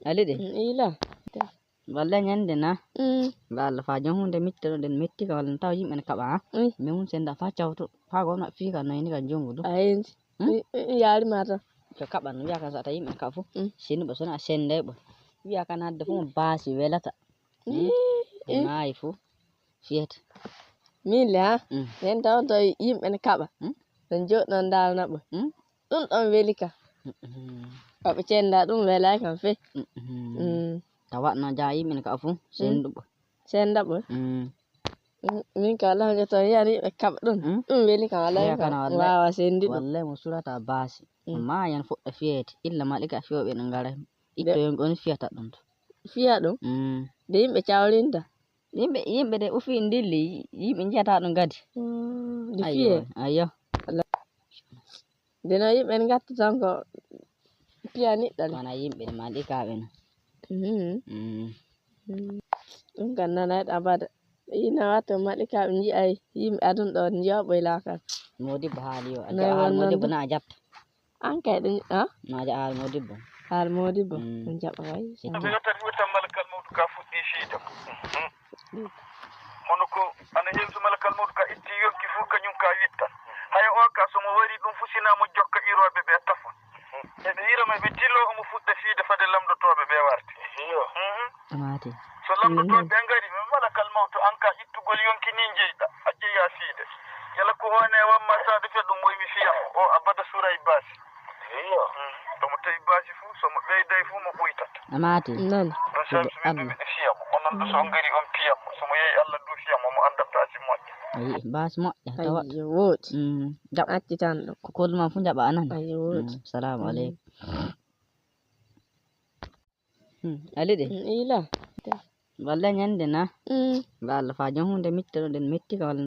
alide ila walla nyande na mm walla fa jom hunde mittoro den metti ka walla taw yimɓe ne kaɓa mi hun senda fa cawto fa gonma fi ka nayni ka jongu du ayin yaari mata to kaɓan wiya ka sa ta yimɓe ka fu sinu ɓe sona sende ɓe wiya ka nadde fu mo baasi welata maayi fu fiyata min le ha nden tawto yimɓe ne kaɓa ɗon joɗɗon dalna ɓe ɗum ɗon weli ka koɓe cenda ɗum welay kam fe tawatna ja yimɓe ne kaɓa fu sendu ɓe senda ɓe min ka wala to yari ɓe kaɓa ɗum ɗum weli kam wala wawa sendi ɗum wallahi mo surata baasi maayan fuɗɗa fiyete illa malika fiyoɓe ɗo ngara ittoyon on fiyata ɗum to fiya ɗum de yimɓe cawlinta yimɓe de ufi ndilli yimɓe jiyata ɗum gadi de fiye ayyo deno yimɓe gatta tan ko piya niɗɗal wana yimɓe de malikaɓe no ɗum kan nanay abada ina wato malikaɓe ji'ay yimɓe adun ɗo jiyaɓoy lakal modibbo haali yo haal modibbo na a jabta an kay ɗum na ja haal modibbo ɗum jaɓa kay tan malakal mawdu ka fuɗɗi fiide hono ko ana helsu malakal mawdu ka itti yonki fu kañum ka witta haya o ka somo wari ɗum fu sinamo jokka iroɓe ɓe tafon eɓe iroma ɓe dillo omo fuɗɗa fiide fade lamdotoɓe ɓe warti mati so lamdotoɓe ngari malakal mawdu an ka ittugol yonki ni jeyɗa a jeeya fiide yala ko hone wamma saɗa fe ɗum moymi fiyam o abada suray baasi tomo tawi baasi fu somo ɓeyday fu mo ɓuytata mati ɗon samsi ɓe ɓe fiyamo onon ɗo so ngari on piyamo somo yehi Allah du fiyamo mo anda baasi moƴƴa ayi baasi moƴƴa tawa ayyo wooti jaɓ acci tan ɗo ko kolma fu jaɓa anan ayyo wooti salamu aleykum alide ila walla nyande na walla fa jom hunde mittoro den metti ka walla